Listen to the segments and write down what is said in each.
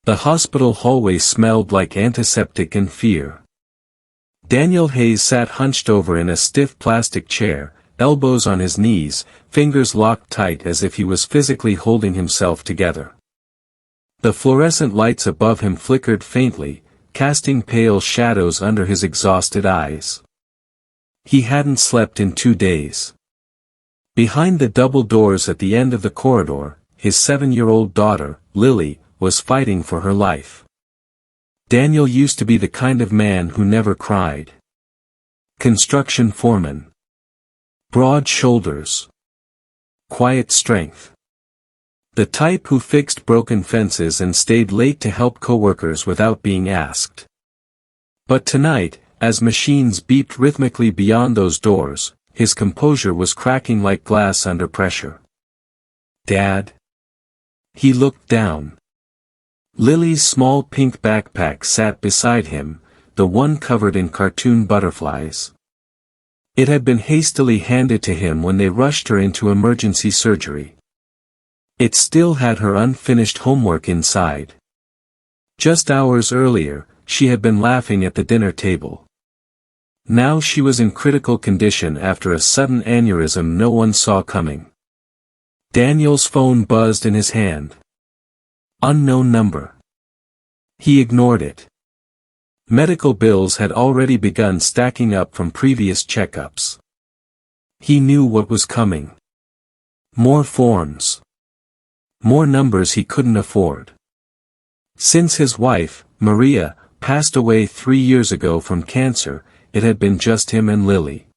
The hospital hallway smelled like antiseptic and fear. Daniel Hayes sat hunched over in a stiff plastic chair, elbows on his knees, fingers locked tight as if he was physically holding himself together. The fluorescent lights above him flickered faintly, casting pale shadows under his exhausted eyes. He hadn't slept in 2 days. Behind the double doors at the end of the corridor, his 7-year-old daughter, Lily, was fighting for her life. Daniel used to be the kind of man who never cried. Construction foreman. Broad shoulders. Quiet strength. The type who fixed broken fences and stayed late to help coworkers without being asked. But tonight, as machines beeped rhythmically beyond those doors, his composure was cracking like glass under pressure. "Dad?" He looked down. Lily's small pink backpack sat beside him, the one covered in cartoon butterflies. It had been hastily handed to him when they rushed her into emergency surgery. It still had her unfinished homework inside. Just hours earlier, she had been laughing at the dinner table. Now she was in critical condition after a sudden aneurysm no one saw coming. Daniel's phone buzzed in his hand. Unknown number. He ignored it. Medical bills had already begun stacking up from previous checkups. He knew what was coming. More forms. More numbers he couldn't afford. Since his wife, Maria, passed away 3 years ago from cancer, it had been just him and Lily.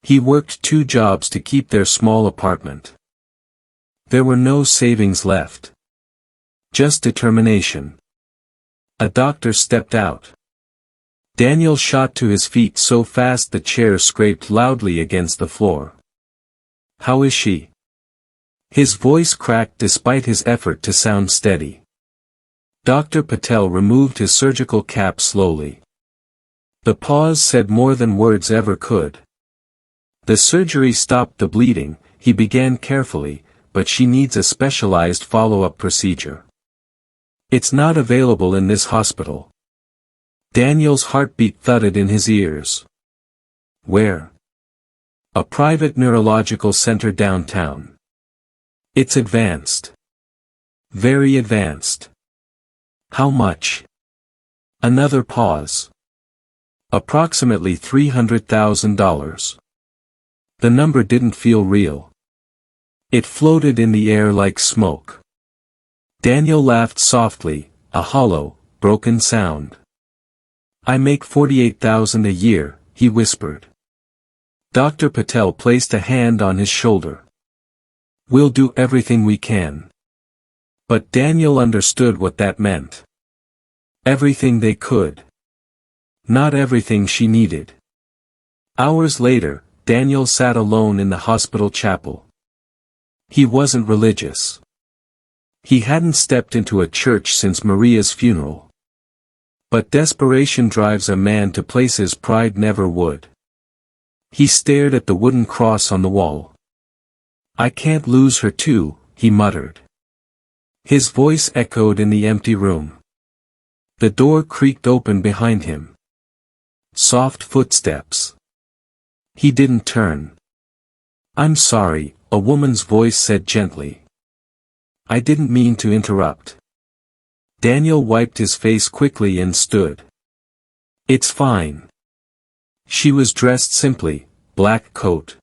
He worked 2 jobs to keep their small apartment. There were no savings left. Just determination. A doctor stepped out. Daniel shot to his feet so fast the chair scraped loudly against the floor. "How is she?" His voice cracked despite his effort to sound steady. Dr. Patel removed his surgical cap slowly. The pause said more than words ever could. "The surgery stopped the bleeding," he began carefully, "but she needs a specialized follow-up procedure. It's not available in this hospital." Daniel's heartbeat thudded in his ears. "Where?" "A private neurological center downtown. It's advanced. Very advanced." "How much?" Another pause. "Approximately $300,000. The number didn't feel real. It floated in the air like smoke. Daniel laughed softly, a hollow, broken sound. "I make $48,000 a year," he whispered. Dr. Patel placed a hand on his shoulder. "We'll do everything we can." But Daniel understood what that meant. Everything they could. Not everything she needed. Hours later, Daniel sat alone in the hospital chapel. He wasn't religious. He hadn't stepped into a church since Maria's funeral. But desperation drives a man to places pride never would. He stared at the wooden cross on the wall. "I can't lose her too," he muttered. His voice echoed in the empty room. The door creaked open behind him. Soft footsteps. He didn't turn. "I'm sorry," a woman's voice said gently. "I didn't mean to interrupt." Daniel wiped his face quickly and stood. "It's fine." She was dressed simply, black coat.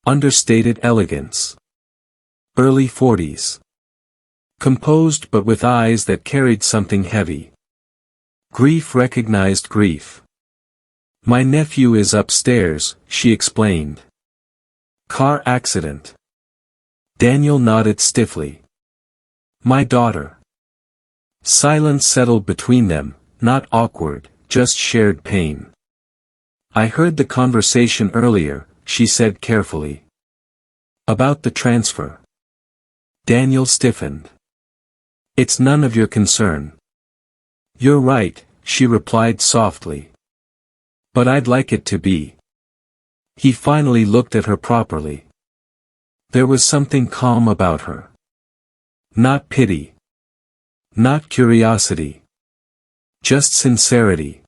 Understated elegance. Early 40s. Composed but with eyes that carried something heavy. Grief recognized grief. "My nephew is upstairs," she explained. "Car accident." Daniel nodded stiffly. "My daughter." Silence settled between them, not awkward, just shared pain. "I heard the conversation earlier," she said carefully. "About the transfer." Daniel stiffened. "It's none of your concern." "You're right," she replied softly. "But I'd like it to be." He finally looked at her properly. There was something calm about her. Not pity. Not curiosity. Just sincerity.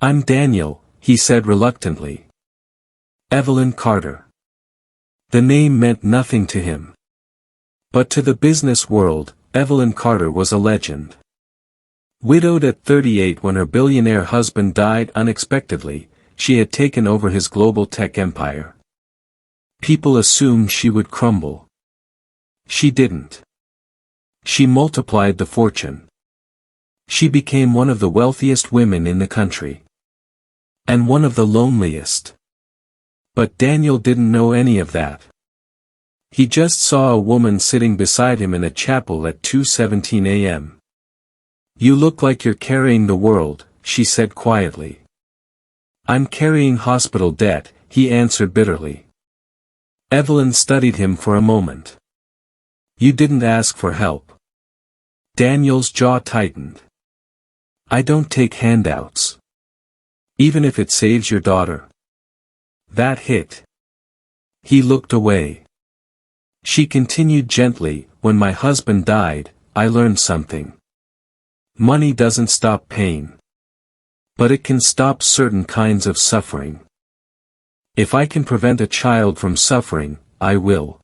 "I'm Daniel," he said reluctantly. "Evelyn Carter." The name meant nothing to him. But to the business world, Evelyn Carter was a legend. Widowed at 38 when her billionaire husband died unexpectedly, she had taken over his global tech empire. People assumed she would crumble. She didn't. She multiplied the fortune. She became one of the wealthiest women in the country. And one of the loneliest. But Daniel didn't know any of that. He just saw a woman sitting beside him in a chapel at 2:17 a.m. "You look like you're carrying the world," she said quietly. "I'm carrying hospital debt," he answered bitterly. Evelyn studied him for a moment. "You didn't ask for help." Daniel's jaw tightened. "I don't take handouts. Even if it saves your daughter." That hit. He looked away. She continued gently, "When my husband died, I learned something. Money doesn't stop pain. But it can stop certain kinds of suffering. If I can prevent a child from suffering, I will."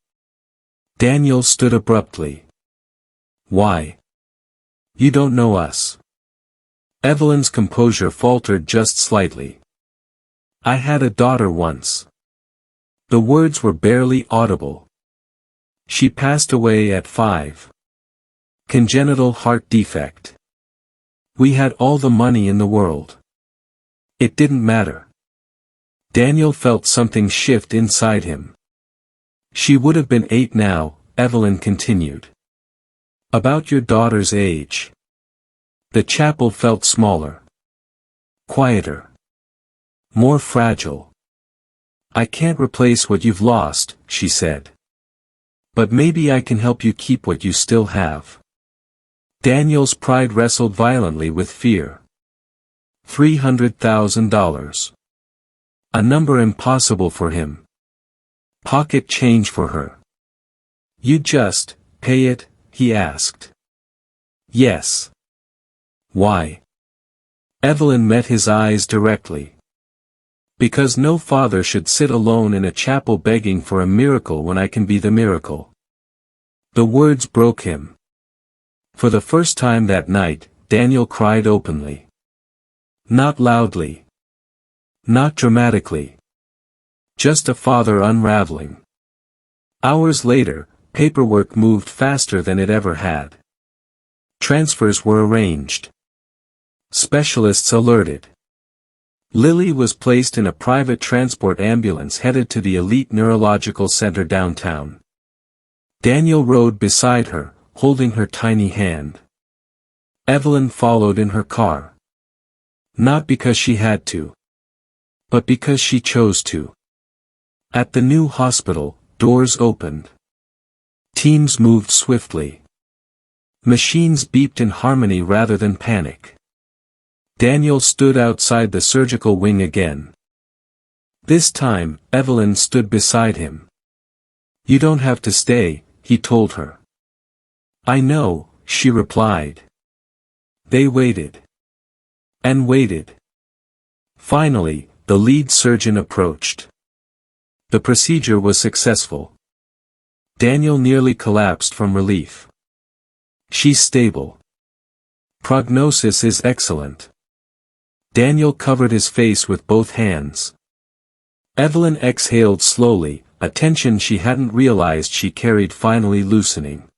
Daniel stood abruptly. "Why? You don't know us." Evelyn's composure faltered just slightly. "I had a daughter once." The words were barely audible. "She passed away at 5. Congenital heart defect. We had all the money in the world. It didn't matter." Daniel felt something shift inside him. "She would have been 8 now," Evelyn continued. "About your daughter's age." The chapel felt smaller. Quieter. More fragile. "I can't replace what you've lost," she said. "But maybe I can help you keep what you still have." Daniel's pride wrestled violently with fear. $300,000. A number impossible for him. Pocket change for her. "You just pay it?" he asked. "Yes." "Why?" Evelyn met his eyes directly. "Because no father should sit alone in a chapel begging for a miracle when I can be the miracle." The words broke him. For the first time that night, Daniel cried openly. Not loudly. Not dramatically. Just a father unraveling. Hours later, paperwork moved faster than it ever had. Transfers were arranged. Specialists alerted. Lily was placed in a private transport ambulance headed to the elite neurological center downtown. Daniel rode beside her, holding her tiny hand. Evelyn followed in her car. Not because she had to. But because she chose to. At the new hospital, doors opened. Teams moved swiftly. Machines beeped in harmony rather than panic. Daniel stood outside the surgical wing again. This time, Evelyn stood beside him. "You don't have to stay," he told her. "I know," she replied. They waited. And waited. Finally, the lead surgeon approached. The procedure was successful. Daniel nearly collapsed from relief. "She's stable. Prognosis is excellent." Daniel covered his face with both hands. Evelyn exhaled slowly, a tension she hadn't realized she carried finally loosening.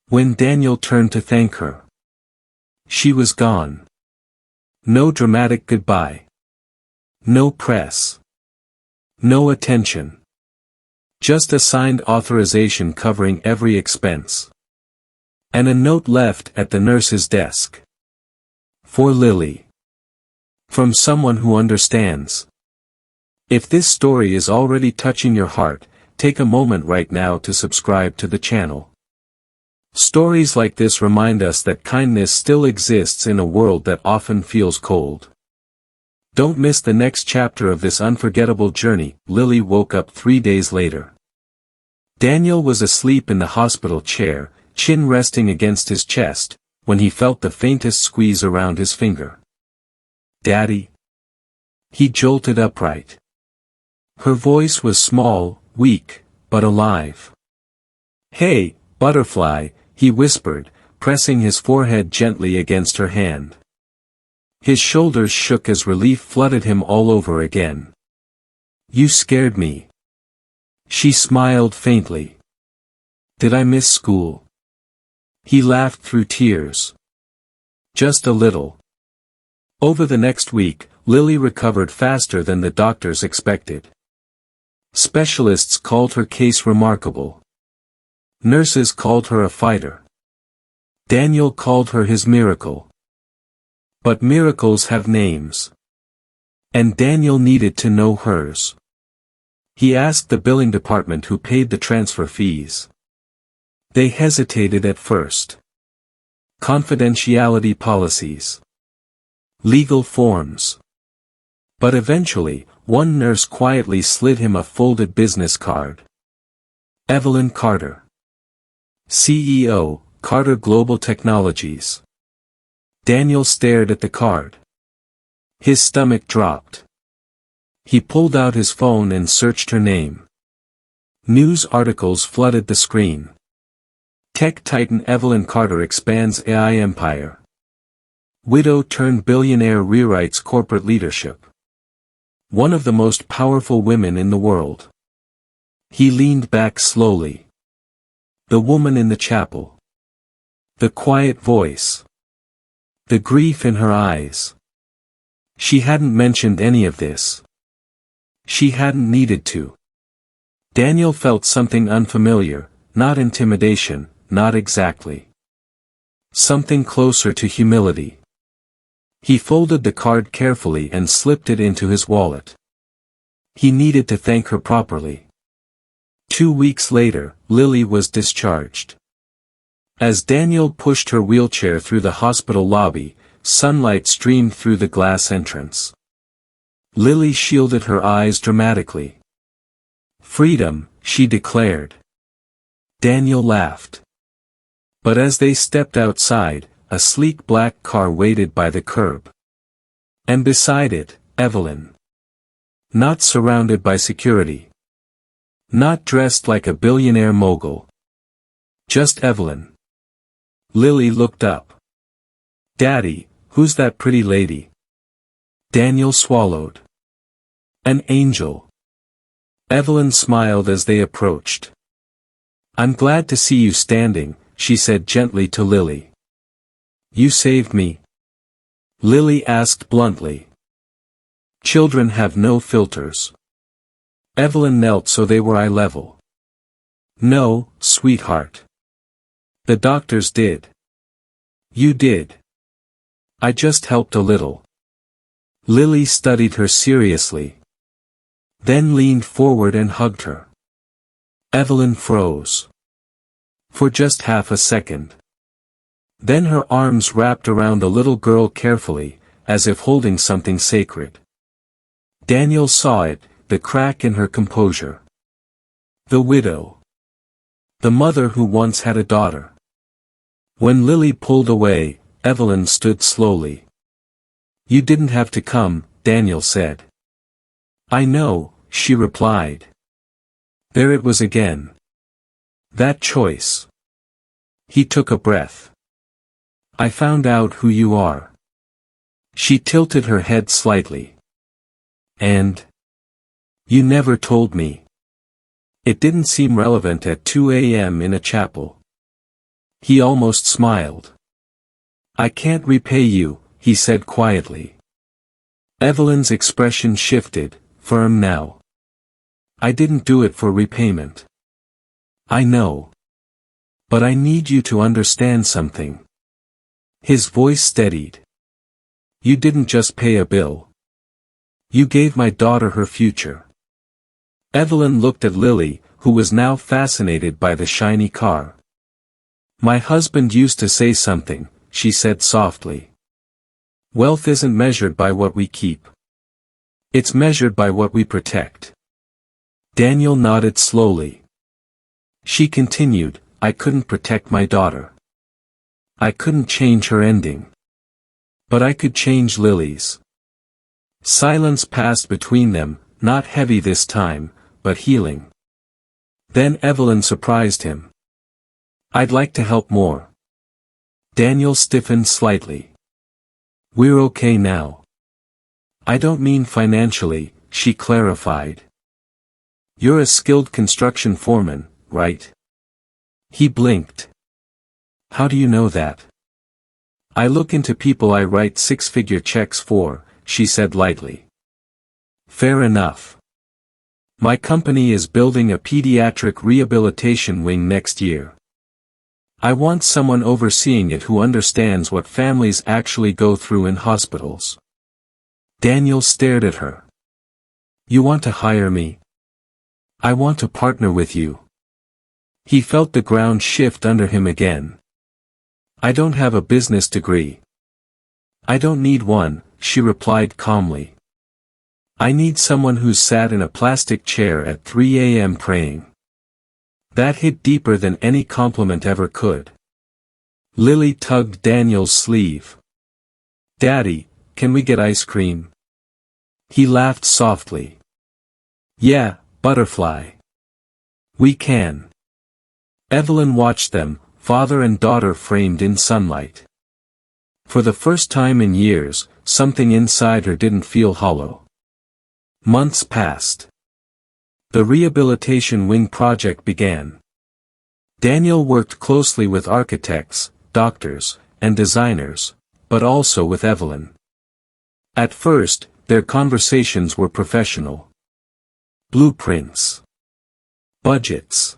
When Daniel turned to thank her, she was gone. No dramatic goodbye. No press. No attention. Just a signed authorization covering every expense. And a note left at the nurse's desk. For Lily. From someone who understands. If this story is already touching your heart, take a moment right now to subscribe to the channel. Stories like this remind us that kindness still exists in a world that often feels cold. Don't miss the next chapter of this unforgettable journey. Lily woke up 3 days later. Daniel was asleep in the hospital chair, chin resting against his chest, when he felt the faintest squeeze around his finger. "Daddy?" He jolted upright. Her voice was small, weak, but alive. "Hey, butterfly," he whispered, pressing his forehead gently against her hand. His shoulders shook as relief flooded him all over again. "You scared me." She smiled faintly. "Did I miss school?" He laughed through tears. "Just a little." Over the next week, Lily recovered faster than the doctors expected. Specialists called her case remarkable. Nurses called her a fighter. Daniel called her his miracle. But miracles have names. And Daniel needed to know hers. He asked the billing department who paid the transfer fees. They hesitated at first. Confidentiality policies. Legal forms. But eventually, one nurse quietly slid him a folded business card. Evelyn Carter. CEO, Carter Global Technologies. Daniel stared at the card. His stomach dropped. He pulled out his phone and searched her name. News articles flooded the screen. Tech titan Evelyn Carter expands AI empire. Widow turned billionaire rewrites corporate leadership. One of the most powerful women in the world. He leaned back slowly. The woman in the chapel. The quiet voice. The grief in her eyes. She hadn't mentioned any of this. She hadn't needed to. Daniel felt something unfamiliar, not intimidation, not exactly. Something closer to humility. He folded the card carefully and slipped it into his wallet. He needed to thank her properly. 2 weeks later, Lily was discharged. As Daniel pushed her wheelchair through the hospital lobby, sunlight streamed through the glass entrance. Lily shielded her eyes dramatically. "Freedom," she declared. Daniel laughed. But as they stepped outside, a sleek black car waited by the curb. And beside it, Evelyn. Not surrounded by security. Not dressed like a billionaire mogul. Just Evelyn. Lily looked up. "Daddy, who's that pretty lady?" Daniel swallowed. "An angel." Evelyn smiled as they approached. "I'm glad to see you standing," she said gently to Lily. "You saved me?" Lily asked bluntly. Children have no filters. Evelyn knelt so they were eye level. "No, sweetheart. The doctors did. You did. I just helped a little." Lily studied her seriously. Then leaned forward and hugged her. Evelyn froze. For just half a second. Then her arms wrapped around the little girl carefully, as if holding something sacred. Daniel saw it, the crack in her composure. The widow. The mother who once had a daughter. When Lily pulled away, Evelyn stood slowly. "You didn't have to come," Daniel said. "I know," she replied. There it was again. That choice. He took a breath. "I found out who you are." She tilted her head slightly. "And? You never told me." It didn't seem relevant at 2 a.m. in a chapel. He almost smiled. "I can't repay you," he said quietly. Evelyn's expression shifted, firm now. "I didn't do it for repayment." "I know. But I need you to understand something." His voice steadied. "You didn't just pay a bill. You gave my daughter her future." Evelyn looked at Lily, who was now fascinated by the shiny car. "My husband used to say something," she said softly. "Wealth isn't measured by what we keep. It's measured by what we protect." Daniel nodded slowly. She continued, "I couldn't protect my daughter. I couldn't change her ending. But I could change Lily's. Silence passed between them, not heavy this time, but healing. Then Evelyn surprised him. I'd like to help more. Daniel stiffened slightly. We're okay now. I don't mean financially, she clarified. You're a skilled construction foreman, right? He blinked. How do you know that? I look into people I write six-figure checks for, she said lightly. Fair enough. My company is building a pediatric rehabilitation wing next year. I want someone overseeing it who understands what families actually go through in hospitals. Daniel stared at her. You want to hire me? I want to partner with you. He felt the ground shift under him again. I don't have a business degree. I don't need one, she replied calmly. I need someone who's sat in a plastic chair at 3 a.m. praying. That hit deeper than any compliment ever could. Lily tugged Daniel's sleeve. Daddy, can we get ice cream? He laughed softly. Yeah, butterfly. We can. Evelyn watched them, father and daughter framed in sunlight. For the first time in years, something inside her didn't feel hollow. Months passed. The rehabilitation wing project began. Daniel worked closely with architects, doctors, and designers, but also with Evelyn. At first, their conversations were professional. Blueprints. Budgets.